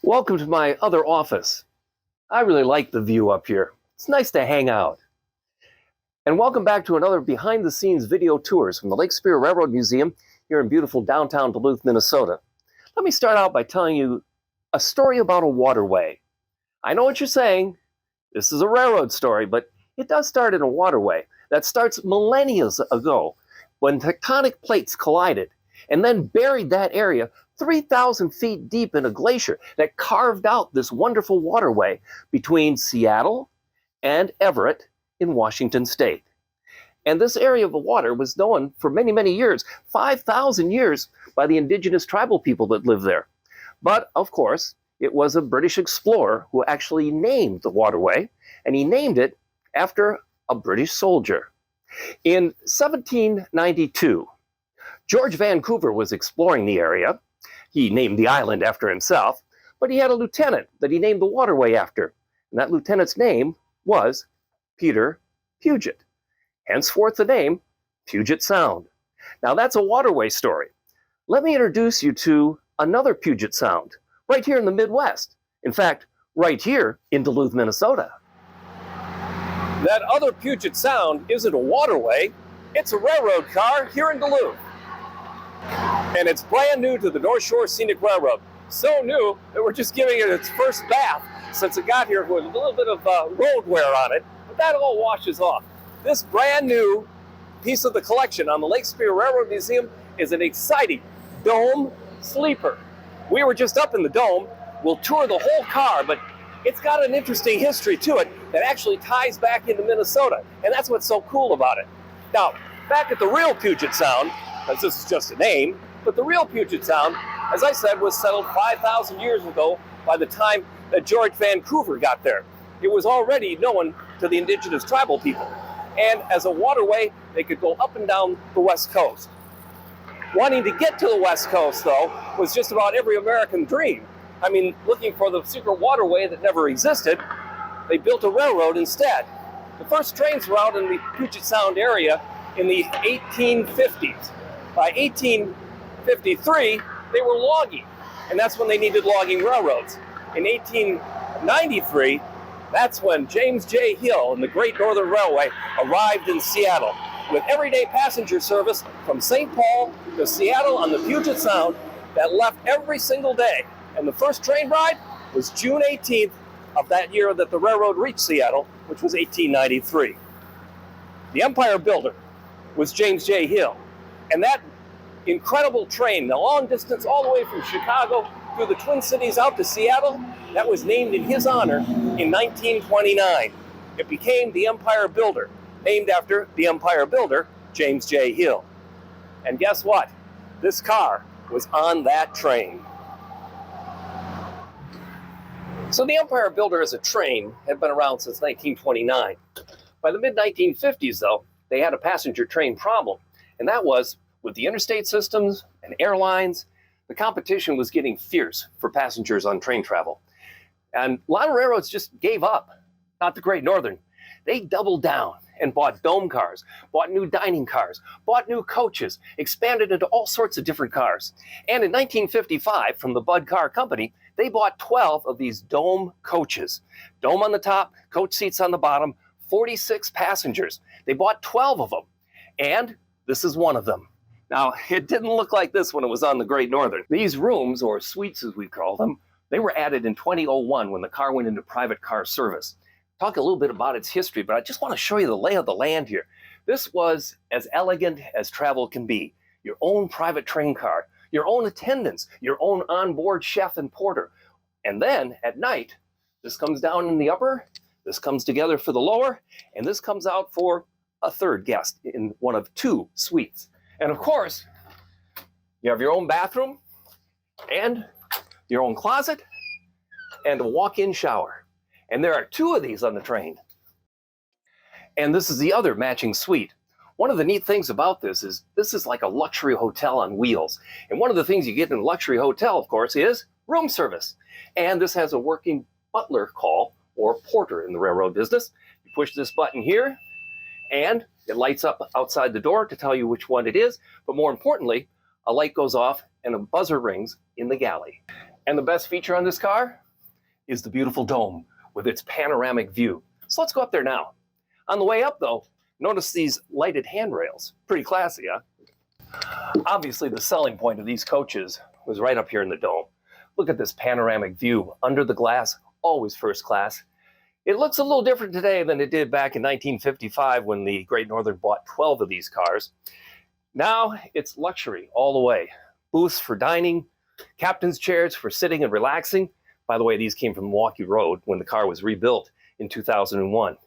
Welcome to my other office. I really like the view up here. It's nice to hang out. And welcome back to another behind-the-scenes video tours from the Lake Superior Railroad Museum here in beautiful downtown Duluth, Minnesota. Let me start out by telling you a story about a waterway. I know what you're saying. This is a railroad story, but it does start in a waterway that starts millennia ago when tectonic plates collided and then buried that area 3,000 feet deep in a glacier that carved out this wonderful waterway between Seattle and Everett in Washington State. And this area of the water was known for many, many years, 5,000 years, by the indigenous tribal people that lived there. But, of course, it was a British explorer who actually named the waterway, and he named it after a British soldier. In 1792, George Vancouver was exploring the area. He named the island after himself, but he had a lieutenant that he named the waterway after, and that lieutenant's name was Peter Puget. Henceforth the name Puget Sound. Now that's a waterway story. Let me introduce you to another Puget Sound, right here in the Midwest. In fact, right here in Duluth, Minnesota. That other Puget Sound isn't a waterway, it's a railroad car here in Duluth. And it's brand new to the North Shore Scenic Railroad. So new that we're just giving it its first bath since it got here with a little bit of road wear on it, but that all washes off. This brand new piece of the collection on the Lake Superior Railroad Museum is an exciting dome sleeper. We were just up in the dome. We'll tour the whole car, but it's got an interesting history to it that actually ties back into Minnesota, and that's what's so cool about it. Now, back at the real Puget Sound, as this is just a name, but the real Puget Sound, as I said, was settled 5,000 years ago by the time that George Vancouver got there. It was already known to the indigenous tribal people. And as a waterway, they could go up and down the West Coast. Wanting to get to the West Coast, though, was just about every American dream. I mean, looking for the secret waterway that never existed, they built a railroad instead. The first trains were out in the Puget Sound area in the 1850s. By 1853, they were logging, and that's when they needed logging railroads. In 1893, that's when James J. Hill and the Great Northern Railway arrived in Seattle with everyday passenger service from St. Paul to Seattle on the Puget Sound that left every single day. And the first train ride was June 18th of that year that the railroad reached Seattle, which was 1893. The Empire builder was James J. Hill. And that incredible train, the long distance all the way from Chicago through the Twin Cities out to Seattle, that was named in his honor in 1929. It became the Empire Builder, named after the Empire Builder, James J. Hill. And guess what? This car was on that train. So the Empire Builder as a train had been around since 1929. By the mid-1950s, though, they had a passenger train problem, and that was with the interstate systems and airlines, the competition was getting fierce for passengers on train travel. And a lot of railroads just gave up. Not the Great Northern. They doubled down and bought Domecars, bought new dining cars, bought new coaches, expanded into all sorts of different cars. And in 1955, from the Budd Car Company, they bought 12 of these Dome coaches. Dome on the top, coach seats on the bottom, 46 passengers. They bought 12 of them. And this is one of them. Now, it didn't look like this when it was on the Great Northern. These rooms, or suites as we call them, they were added in 2001 when the car went into private car service. Talk a little bit about its history, but I just want to show you the lay of the land here. This was as elegant as travel can be. Your own private train car, your own attendants, your own onboard chef and porter. And then at night, this comes down in the upper, this comes together for the lower, and this comes out for a third guest in one of two suites. And of course, you have your own bathroom and your own closet and a walk-in shower. And there are two of these on the train. And this is the other matching suite. One of the neat things about this is like a luxury hotel on wheels. And one of the things you get in a luxury hotel, of course, is room service. And this has a working butler call, or porter in the railroad business. You push this button here, and it lights up outside the door to tell you which one it is. But more importantly, a light goes off and a buzzer rings in the galley. And the best feature on this car is the beautiful dome with its panoramic view. So let's go up there now. On the way up though, notice these lighted handrails. Pretty classy, huh? Obviously the selling point of these coaches was right up here in the dome. Look at this panoramic view under the glass, always first class. It looks a little different today than it did back in 1955 when the Great Northern bought 12 of these cars. Now it's luxury all the way. Booths for dining, captain's chairs for sitting and relaxing. By the way, these came from Milwaukee Road when the car was rebuilt in 2001.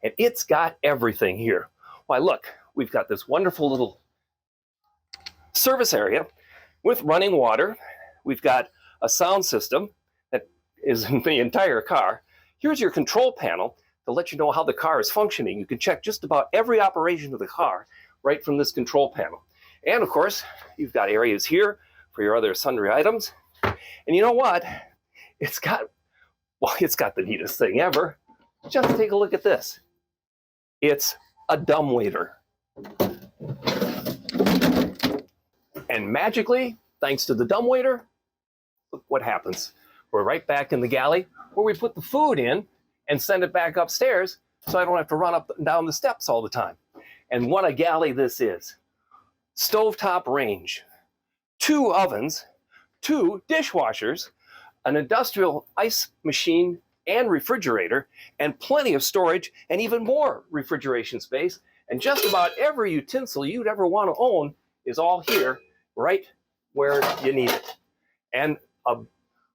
And it's got everything here. Why, look, we've got this wonderful little service area with running water. We've got a sound system that is in the entire car. Here's your control panel to let you know how the car is functioning. You can check just about every operation of the car right from this control panel. And of course, you've got areas here for your other sundry items. And you know what? It's got the neatest thing ever. Just take a look at this. It's a dumbwaiter. And magically, thanks to the dumbwaiter, look what happens. We're right back in the galley where we put the food in and send it back upstairs so I don't have to run up and down the steps all the time. And what a galley this is. Stovetop range, 2 ovens, 2 dishwashers, an industrial ice machine and refrigerator, and plenty of storage and even more refrigeration space. And just about every utensil you'd ever want to own is all here, right where you need it. And a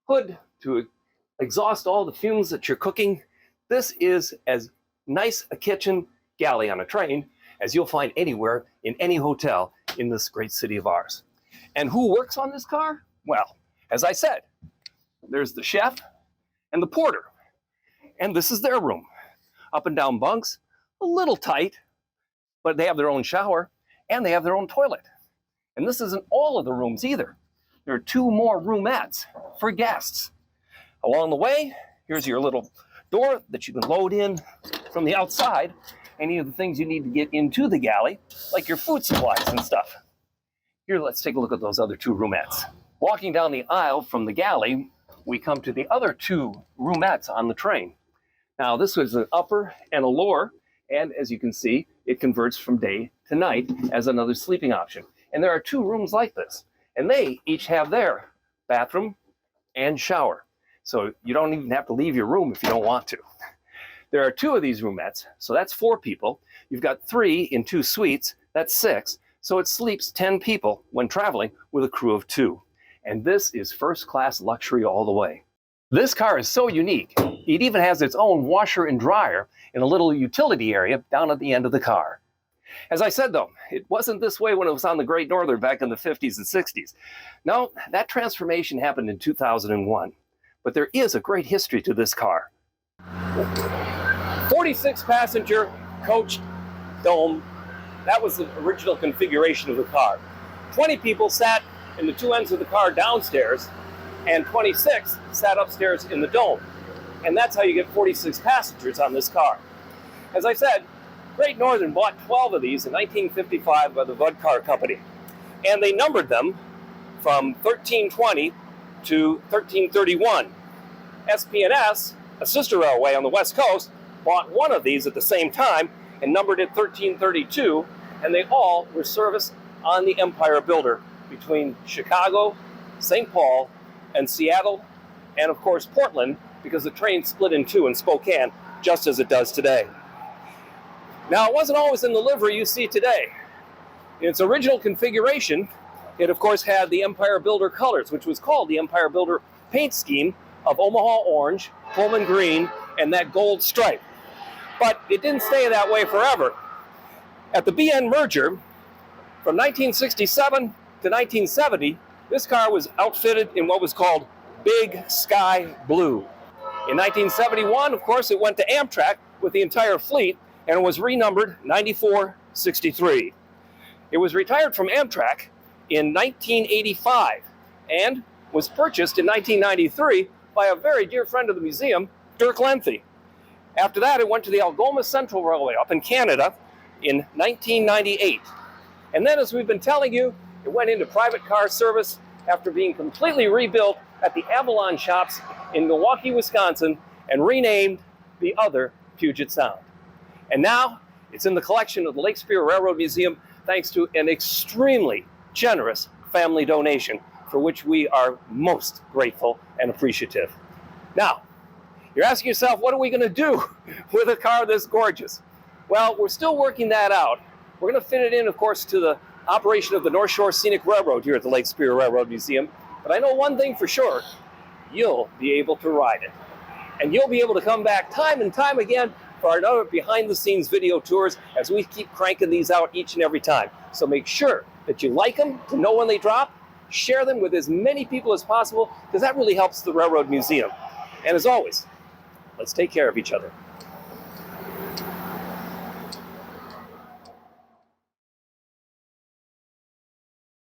hood to exhaust all the fumes that you're cooking. This is as nice a kitchen galley on a train as you'll find anywhere in any hotel in this great city of ours. And who works on this car? Well, as I said, there's the chef and the porter. And this is their room. Up and down bunks, a little tight, but they have their own shower and they have their own toilet. And this isn't all of the rooms either. There are 2 more roomettes for guests. Along the way, here's your little door that you can load in from the outside any of the things you need to get into the galley, like your food supplies and stuff. Here, let's take a look at those other 2 roomettes. Walking down the aisle from the galley, we come to the other 2 roomettes on the train. Now, this was an upper and a lower, and as you can see, it converts from day to night as another sleeping option. And there are 2 rooms like this, and they each have their bathroom and shower. So you don't even have to leave your room if you don't want to. There are 2 of these roomettes, so that's 4 people. You've got 3 in 2 suites, that's 6. So it sleeps 10 people when traveling with a crew of 2. And this is first-class luxury all the way. This car is so unique, it even has its own washer and dryer in a little utility area down at the end of the car. As I said though, it wasn't this way when it was on the Great Northern back in the 50s and 60s. No, that transformation happened in 2001. But there is a great history to this car. 46-passenger coach dome. That was the original configuration of the car. 20 people sat in the 2 ends of the car downstairs, and 26 sat upstairs in the dome. And that's how you get 46 passengers on this car. As I said, Great Northern bought 12 of these in 1955 by the Domecar company. And they numbered them from 1320 to 1331. SP&S, a sister railway on the West Coast, bought 1 of these at the same time and numbered it 1332, and they all were serviced on the Empire Builder between Chicago, St. Paul, and Seattle, and of course Portland, because the train split in 2 in Spokane, just as it does today. Now, it wasn't always in the livery you see today. In its original configuration, it of course had the Empire Builder colors, which was called the Empire Builder paint scheme of Omaha orange, Pullman green, and that gold stripe. But it didn't stay that way forever. At the BN merger, from 1967 to 1970, this car was outfitted in what was called Big Sky Blue. In 1971, of course, it went to Amtrak with the entire fleet, and it was renumbered 9463. It was retired from Amtrak in 1985 and was purchased in 1993 by a very dear friend of the museum, Dirk Lenthe. After that, it went to the Algoma Central Railway up in Canada in 1998. And then, as we've been telling you, it went into private car service after being completely rebuilt at the Avalon Shops in Milwaukee, Wisconsin, and renamed the other Puget Sound. And now it's in the collection of the Lake Superior Railroad Museum thanks to an extremely generous family donation for which we are most grateful and appreciative. Now, you're asking yourself, what are we going to do with a car this gorgeous? Well, we're still working that out. We're going to fit it in, of course, to the operation of the North Shore Scenic Railroad here at the Lake Superior Railroad Museum. But I know one thing for sure, you'll be able to ride it. And you'll be able to come back time and time again for another behind-the-scenes video tours as we keep cranking these out each and every time. So make sure that you like them to know when they drop, share them with as many people as possible, because that really helps the Railroad Museum. And as always, let's take care of each other.